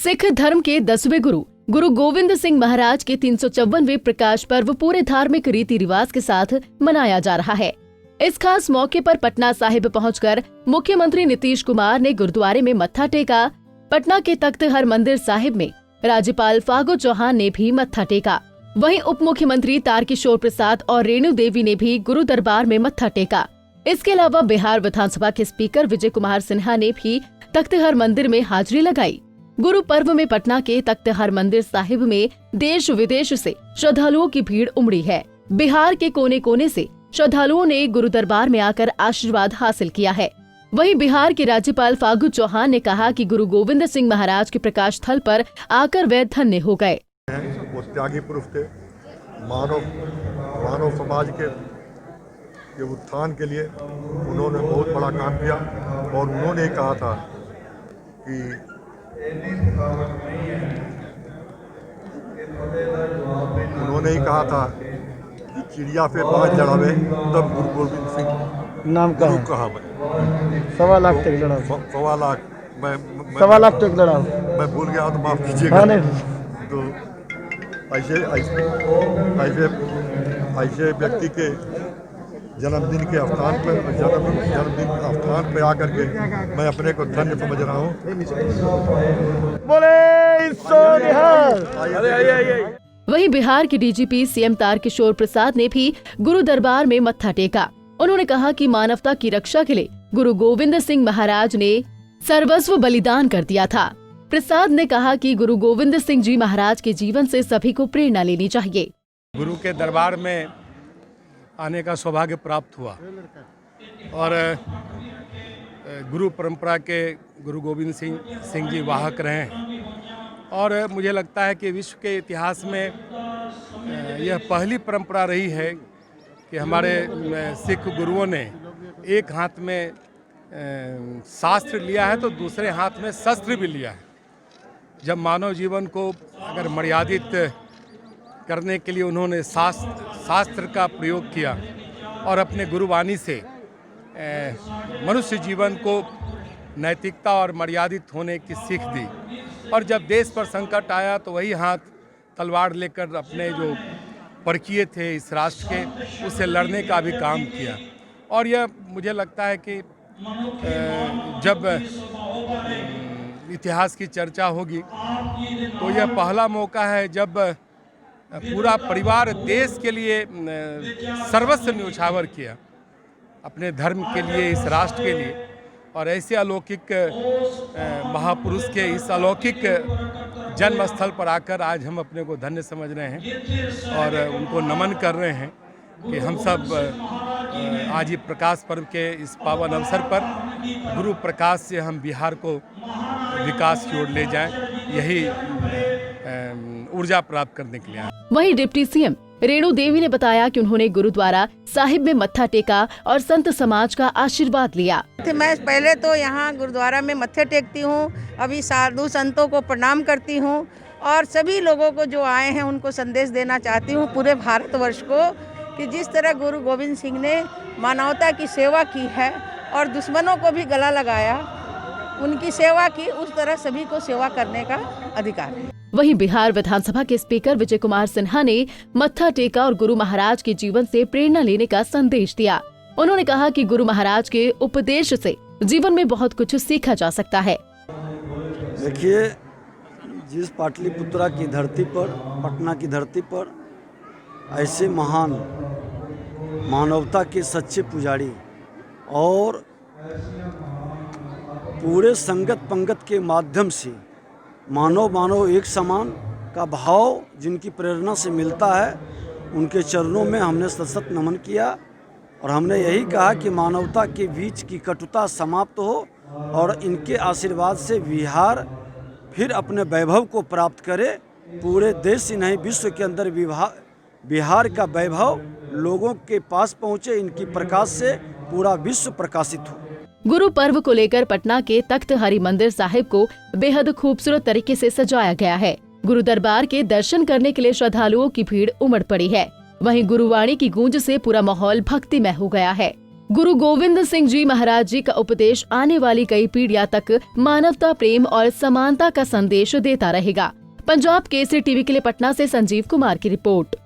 सिख धर्म के 10वें गुरु गुरु गोविंद सिंह महाराज के 354वें प्रकाश पर्व पूरे धार्मिक रीति रिवाज के साथ मनाया जा रहा है। इस खास मौके पर पटना साहिब पहुंचकर मुख्यमंत्री नीतीश कुमार ने गुरुद्वारे में मत्था टेका। पटना के तख्त हरमंदिर साहिब में राज्यपाल फागू चौहान ने भी मत्था टेका। वहीं उप मुख्यमंत्री तारकिशोर प्रसाद और रेणु देवी ने भी गुरु दरबार में मत्था टेका। इसके अलावा बिहार विधानसभा के स्पीकर विजय कुमार सिन्हा ने भी तख्त हरमंदिर में हाजिरी लगाई। गुरु पर्व में पटना के तख्त हरमंदिर साहिब में देश विदेश से श्रद्धालुओं की भीड़ उमड़ी है। बिहार के कोने कोने से श्रद्धालुओं ने गुरु दरबार में आकर आशीर्वाद हासिल किया है। वहीं बिहार के राज्यपाल फागू चौहान ने कहा कि गुरु गोविंद सिंह महाराज के प्रकाश स्थल पर आकर वे धन्य हो गए। वो त्यागी पुरुष थे, मानव समाज के उत्थान के लिए उन्होंने बहुत बड़ा काम किया और उन्होंने कहा था कि चिड़िया पे बाज लड़ावे तब गुरु गोविंद सिंह नाम का कहा। 1.25 लाख तक लड़ा, 1.25 लाख तक लड़ा। मैं भूल गया तो माफ कीजिएगा। तो ऐसे व्यक्ति के जन्मदिन के स्थान पे आकर के मैं अपने को धन्य समझ रहा हूँ। वहीं बिहार के डीजीपी सीएम तारकिशोर प्रसाद ने भी गुरु दरबार में मत्था टेका। उन्होंने कहा कि मानवता की रक्षा के लिए गुरु गोविंद सिंह महाराज ने सर्वस्व बलिदान कर दिया था। प्रसाद ने कहा कि गुरु गोविंद सिंह जी महाराज के जीवन से सभी को प्रेरणा लेनी चाहिए। गुरु के दरबार में आने का सौभाग्य प्राप्त हुआ और गुरु परंपरा के गुरु गोविंद सिंह जी वाहक रहे और मुझे लगता है कि विश्व के इतिहास में यह पहली परंपरा रही है कि हमारे सिख गुरुओं ने एक हाथ में शास्त्र लिया है तो दूसरे हाथ में शस्त्र भी लिया है। जब मानव जीवन को अगर मर्यादित करने के लिए उन्होंने शास्त्र का प्रयोग किया और अपने गुरुवाणी से मनुष्य जीवन को नैतिकता और मर्यादित होने की सीख दी और जब देश पर संकट आया तो वही हाथ तलवार लेकर अपने जो परखिए थे इस राष्ट्र के उससे लड़ने का भी काम किया। और यह मुझे लगता है कि जब इतिहास की चर्चा होगी तो यह पहला मौका है जब पूरा परिवार देश के लिए सर्वस्व न्यौछावर किया, अपने धर्म के लिए, इस राष्ट्र के लिए। और ऐसे अलौकिक महापुरुष के इस अलौकिक जन्म स्थल पर आकर आज हम अपने को धन्य समझ रहे हैं और उनको नमन कर रहे हैं कि हम सब आज ही प्रकाश पर्व के इस पावन अवसर पर गुरु प्रकाश से हम बिहार को विकास की ओर ले जाएं, यही ऊर्जा प्राप्त करने के लिए। वहीं डिप्टी सीएम रेणु देवी ने बताया कि उन्होंने गुरुद्वारा साहिब में मत्था टेका और संत समाज का आशीर्वाद लिया। मैं पहले तो यहाँ गुरुद्वारा में मत्थे टेकती हूँ, अभी साधु संतों को प्रणाम करती हूँ और सभी लोगों को जो आए हैं उनको संदेश देना चाहती हूँ पूरे भारतवर्ष को कि जिस तरह गुरु गोविंद सिंह ने मानवता की सेवा की है और दुश्मनों को भी गला लगाया, उनकी सेवा की, उस तरह सभी को सेवा करने का अधिकार है। वहीं बिहार विधानसभा के स्पीकर विजय कुमार सिन्हा ने मत्था टेका और गुरु महाराज के जीवन से प्रेरणा लेने का संदेश दिया। उन्होंने कहा कि गुरु महाराज के उपदेश से जीवन में बहुत कुछ सीखा जा सकता है। देखिए, जिस पाटलिपुत्रा की धरती पर, पटना की धरती पर ऐसे महान मानवता के सच्चे पुजारी और पूरे संगत पंगत के माध्यम से मानव एक समान का भाव जिनकी प्रेरणा से मिलता है, उनके चरणों में हमने सतत नमन किया और हमने यही कहा कि मानवता के बीच की कटुता समाप्त हो और इनके आशीर्वाद से बिहार फिर अपने वैभव को प्राप्त करे। पूरे देश ही नहीं, विश्व के अंदर बिहार का वैभव लोगों के पास पहुँचे, इनकी प्रकाश से पूरा विश्व प्रकाशित हो। गुरु पर्व को लेकर पटना के तख्त हरिमंदिर साहिब को बेहद खूबसूरत तरीके से सजाया गया है। गुरु दरबार के दर्शन करने के लिए श्रद्धालुओं की भीड़ उमड़ पड़ी है। वहीं गुरुवाणी की गूंज से पूरा माहौल भक्तिमय हो गया है। गुरु गोविंद सिंह जी महाराज जी का उपदेश आने वाली कई पीढ़ियां तक मानवता, प्रेम और समानता का संदेश देता रहेगा। पंजाब केसरी टीवी के लिए पटना से संजीव कुमार की रिपोर्ट।